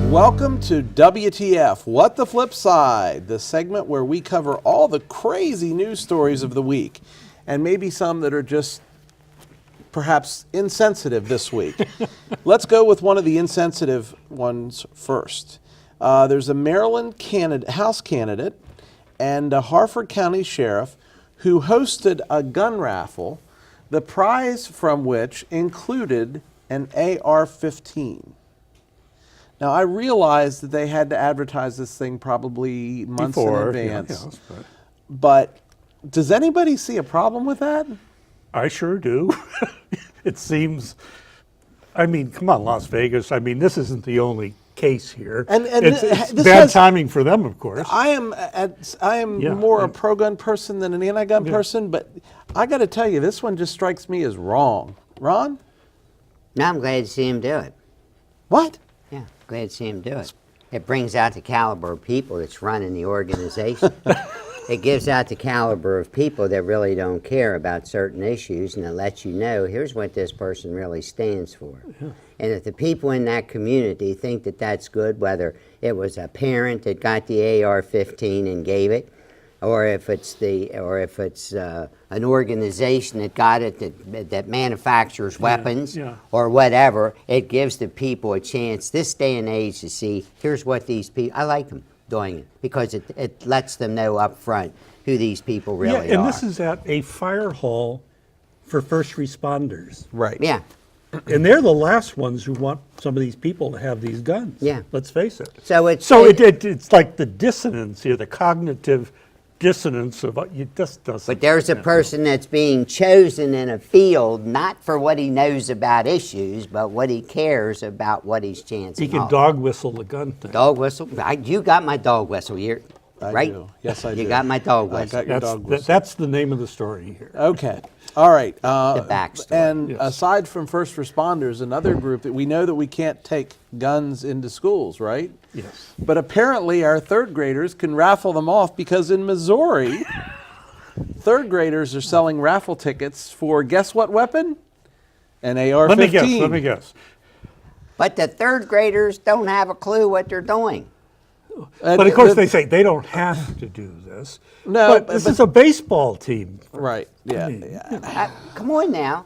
Welcome to WTF, What the Flip Side, the segment where we cover all the crazy news stories of the week, and maybe some that are just perhaps insensitive this week. Let's go with one of the insensitive ones first. There's a Maryland House candidate and a Harford County sheriff who hosted a gun raffle, the prize from which included an AR-15. Now, I realized that they had to advertise this thing probably months in advance. But does anybody see a problem with that? I sure do. It seems, I mean, come on, Las Vegas. I mean, this isn't the only case here. And it's bad timing for them, of course. I am more a pro-gun person than an anti-gun person, but I got to tell you, this one just strikes me as wrong. Ron? No, I'm glad to see him do it. What? Yeah, glad to see him do it. It brings out the caliber of people that's running the organization. It gives out the caliber of people that really don't care about certain issues, and it lets you know, here's what this person really stands for. Yeah. And if the people in that community think that that's good, whether it was a parent that got the AR-15 and gave it, or if it's an organization that got it that manufactures weapons, or whatever, it gives the people a chance this day and age to see, here's what these people, I like them doing it, because it lets them know up front who these people really are. And this is at a fire hall for first responders. Right. Yeah. And they're the last ones who want some of these people to have these guns. Yeah. Let's face it. So it's like the dissonance here, the cognitive dissonance of it just doesn't. But there's a person that's being chosen in a field not for what he knows about issues, but what he cares about what he's chancing. He can dog whistle the gun thing. Dog whistle? You got my dog whistle here, right? I do. Yes, I do. You got my dog whistle. I got your dog whistle. That's the name of the story here. Okay. All right. The backstory. And aside from first responders, another group that we know that we can't take guns into schools, right? Yes. But apparently our third graders can raffle them off because in Missouri, third graders are selling raffle tickets for guess what weapon? An AR-15. Let me guess. But the third graders don't have a clue what they're doing. But of course they say they don't have to do this. No, but this is a baseball team. Right. Yeah. Come on now.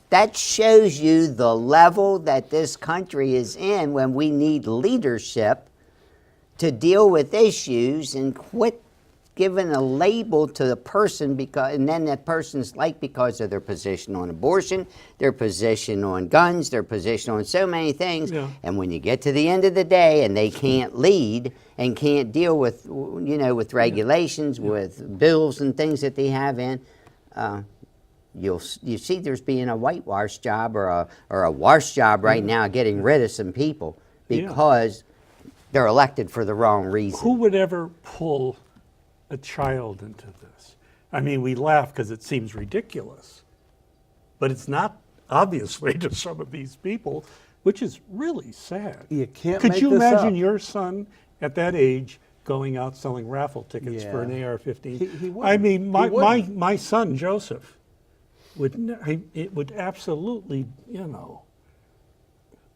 That shows you the level that this country is in when we need leadership to deal with issues and quit giving a label to the person and then that person's because of their position on abortion, their position on guns, their position on so many things. Yeah. And when you get to the end of the day and they can't lead and can't deal with with regulations, with bills and things that they have in, you see there's being a whitewash job or a wash job right now getting rid of some people because they're elected for the wrong reason. Who would ever pull a child into this? I mean, we laugh because it seems ridiculous, but it's not obviously to some of these people, which is really sad. You can't Could make you this imagine up. your son at that age going out selling raffle tickets for an AR-15? He wouldn't. I mean, my son Joseph would absolutely, How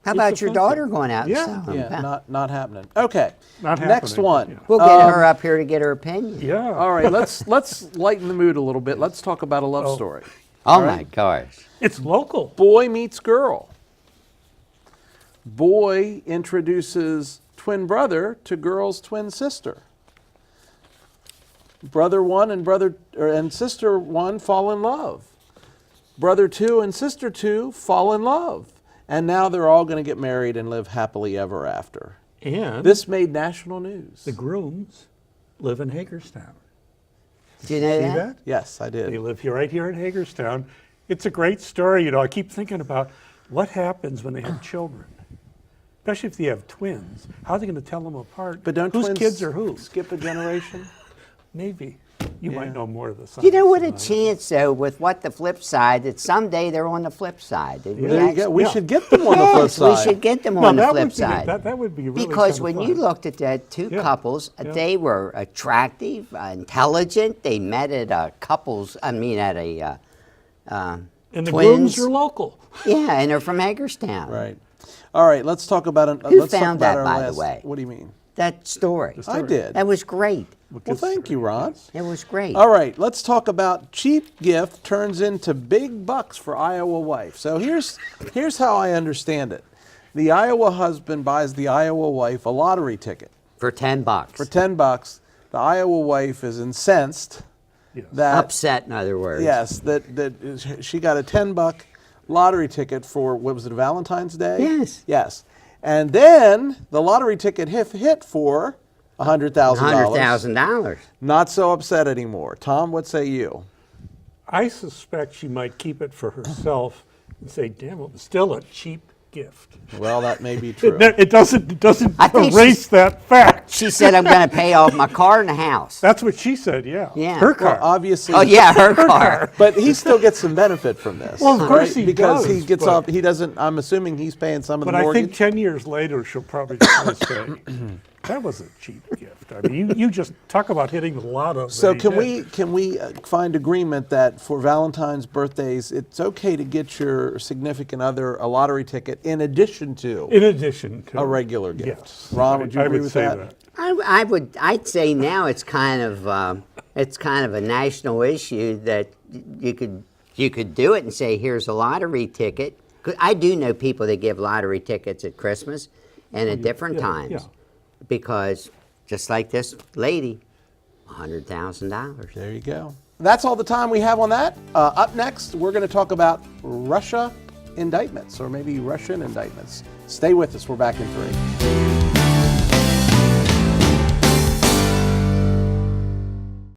about your daughter going out and selling? Yeah, not happening. Okay, Not next happening. one. We'll get her up here to get her opinion. Yeah. All right, let's lighten the mood a little bit. Let's talk about a love story. Oh my gosh. It's local. Boy meets girl. Boy introduces twin brother to girl's twin sister. Brother one and sister one fall in love. Brother two and sister two fall in love. And now they're all going to get married and live happily ever after. And this made national news. The grooms live in Hagerstown. Do you know See that? Yes, I did. They live right here in Hagerstown. It's a great story. I keep thinking about what happens when they have children, especially if they have twins. How are they going to tell them apart? But don't whose twins kids are who? skip a generation? Maybe. You might know more of the science. You know what a chance, though, with what the flip side, that someday they're on the flip side. There you go. We should get them on the flip side. We should get them on the flip side. That would be really Because when fun. you looked at the two couples, they were attractive, intelligent. They met at a and the twins. grooms are local. Yeah, and they're from Hagerstown. Right. All right, let's talk about Who let's talk found about that, our by the last. way? What do you mean? That story. I did. That was great. Well, thank you, Ron. It was great. All right, let's talk about cheap gift turns into big bucks for Iowa wife. So here's how I understand it. The Iowa husband buys the Iowa wife a lottery ticket For $10. for $10. The Iowa wife is incensed Yes. that Upset, in other words. yes, that she got a $10 lottery ticket for, what was it, Valentine's Day? Yes. Yes. And then the lottery ticket hit for $100,000. $100,000. Not so upset anymore. Tom, what say you? I suspect she might keep it for herself and say, damn, it was still a cheap gift. Well, that may be true. It doesn't I think erase that fact. She said, I'm going to pay off my car and the house. That's what she said, yeah. Yeah. Her Well, car. Obviously. Oh, yeah, her car. But he still gets some benefit from this. Well, of course he because he does, gets but- off. He doesn't. I'm assuming he's paying some of But the I mortgage. think 10 years later, she'll probably just say, that was a cheap gift. I mean, you just talk about hitting the lotto. So that he can did. we find agreement that for Valentine's birthdays, it's okay to get your significant other a lottery ticket in addition to In addition to a regular gift? Yes. Ron, would you I agree would with say that? I'd say now it's kind of a national issue that you could do it and say, here's a lottery ticket. 'Cause I do know people that give lottery tickets at Christmas and at different times. yeah. Because just like this lady, $100,000. There you go. That's all the time we have on that. Up next, we're going to talk about Russia indictments, or maybe Russian indictments. Stay with us. We're back in 3.